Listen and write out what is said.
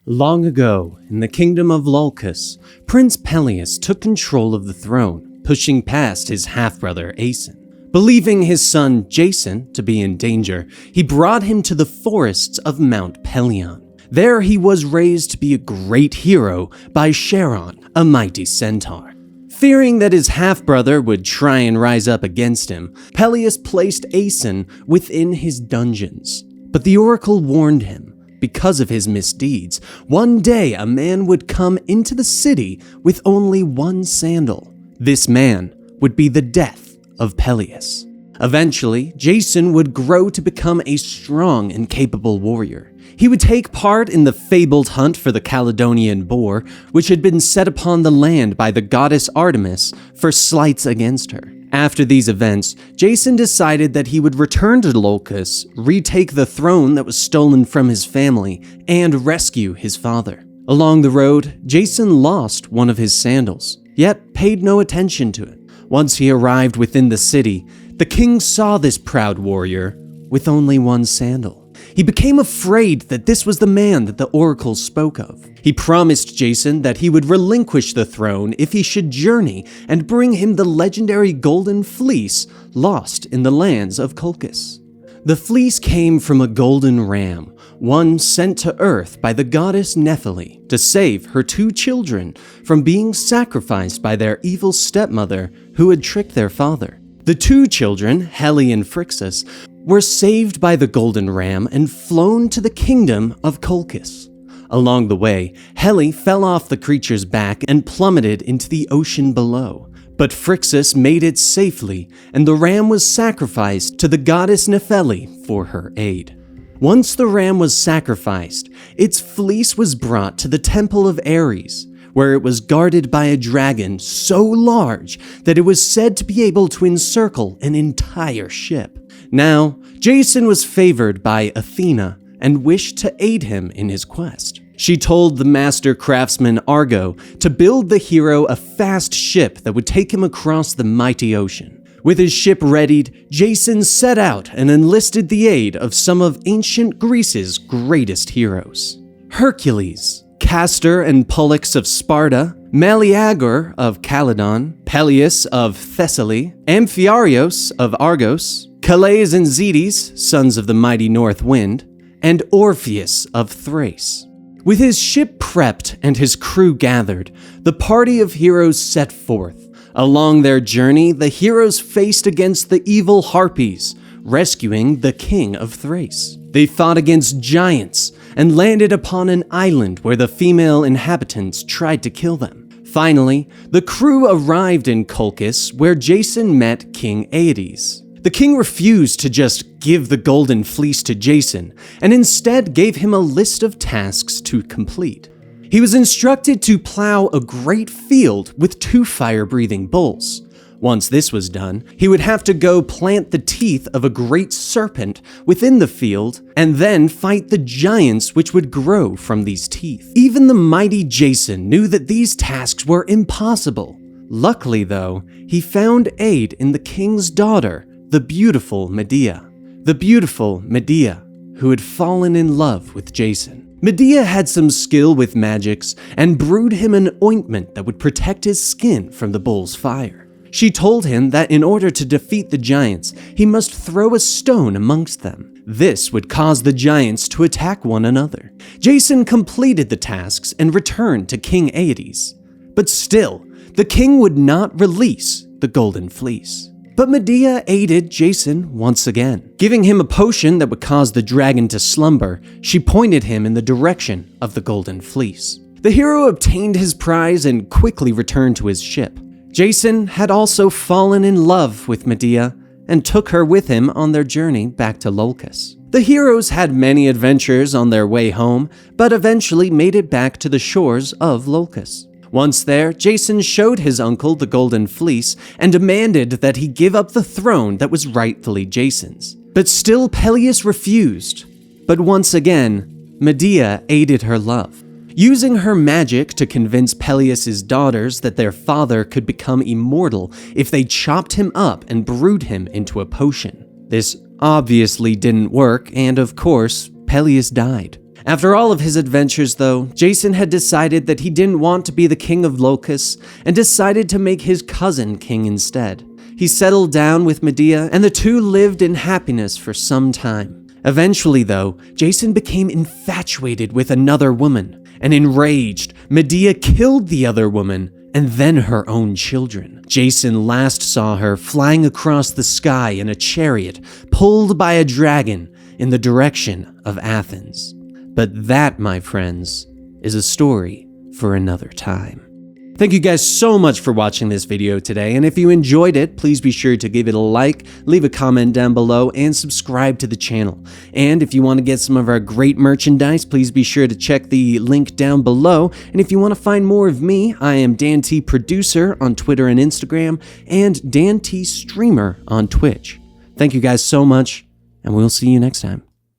Long ago, in the kingdom of Lolcus, Prince Peleus took control of the throne, pushing past his half-brother Aeson. Believing his son Jason to be in danger, he brought him to the forests of Mount Pelion. There he was raised to be a great hero by Charon, a mighty centaur. Fearing that his half-brother would try and rise up against him, Peleus placed Aeson within his dungeons. But the oracle warned him. Because of his misdeeds, one day a man would come into the city with only one sandal. This man would be the death of Peleus. Eventually, Jason would grow to become a strong and capable warrior. He would take part in the fabled hunt for the Caledonian boar, which had been set upon the land by the goddess Artemis for slights against her. After these events, Jason decided that he would return to Lolcus, retake the throne that was stolen from his family, and rescue his father. Along the road, Jason lost one of his sandals, yet paid no attention to it. Once he arrived within the city, the king saw this proud warrior with only one sandal. He became afraid that this was the man that the oracle spoke of. He promised Jason that he would relinquish the throne if he should journey and bring him the legendary golden fleece lost in the lands of Colchis. The fleece came from a golden ram, one sent to earth by the goddess Nephele to save her two children from being sacrificed by their evil stepmother who had tricked their father. The two children, Helle and Phrixus, were saved by the golden ram and flown to the kingdom of Colchis. Along the way, Helle fell off the creature's back and plummeted into the ocean below. But Phrixus made it safely, and the ram was sacrificed to the goddess Nephele for her aid. Once the ram was sacrificed, its fleece was brought to the temple of Ares, where it was guarded by a dragon so large that it was said to be able to encircle an entire ship. Now, Jason was favored by Athena and wished to aid him in his quest. She told the master craftsman Argo to build the hero a fast ship that would take him across the mighty ocean. With his ship readied, Jason set out and enlisted the aid of some of ancient Greece's greatest heroes. Hercules, Castor and Pollux of Sparta, Meleager of Calydon, Peleus of Thessaly, Amphiaraos of Argos, Calais and Zetes, sons of the mighty north wind, and Orpheus of Thrace. With his ship prepped and his crew gathered, the party of heroes set forth. Along their journey, the heroes faced against the evil Harpies, rescuing the king of Thrace. They fought against giants and landed upon an island where the female inhabitants tried to kill them. Finally, the crew arrived in Colchis, where Jason met King Aedes. The king refused to just give the golden fleece to Jason, and instead gave him a list of tasks to complete. He was instructed to plow a great field with 2 fire-breathing bulls. Once this was done, he would have to go plant the teeth of a great serpent within the field, and then fight the giants which would grow from these teeth. Even the mighty Jason knew that these tasks were impossible. Luckily, though, he found aid in the king's daughter, the beautiful Medea. The beautiful Medea, who had fallen in love with Jason. Medea had some skill with magics and brewed him an ointment that would protect his skin from the bull's fire. She told him that in order to defeat the giants, he must throw a stone amongst them. This would cause the giants to attack one another. Jason completed the tasks and returned to King Aedes. But still, the king would not release the golden fleece. But Medea aided Jason once again. Giving him a potion that would cause the dragon to slumber, she pointed him in the direction of the golden fleece. The hero obtained his prize and quickly returned to his ship. Jason had also fallen in love with Medea and took her with him on their journey back to Lolcus. The heroes had many adventures on their way home, but eventually made it back to the shores of Lolcus. Once there, Jason showed his uncle the golden fleece and demanded that he give up the throne that was rightfully Jason's. But still Peleus refused. But once again, Medea aided her love, using her magic to convince Peleus' daughters that their father could become immortal if they chopped him up and brewed him into a potion. This obviously didn't work, and of course, Peleus died. After all of his adventures, though, Jason had decided that he didn't want to be the king of Locus and decided to make his cousin king instead. He settled down with Medea, and the two lived in happiness for some time. Eventually, though, Jason became infatuated with another woman, and enraged, Medea killed the other woman and then her own children. Jason last saw her flying across the sky in a chariot pulled by a dragon in the direction of Athens. But that, my friends, is a story for another time. Thank you guys so much for watching this video today, and if you enjoyed it, please be sure to give it a like, leave a comment down below, and subscribe to the channel. And if you want to get some of our great merchandise, please be sure to check the link down below. And if you want to find more of me, I am Dan T Producer on Twitter and Instagram, and Dan T Streamer on Twitch. Thank you guys so much, and we'll see you next time.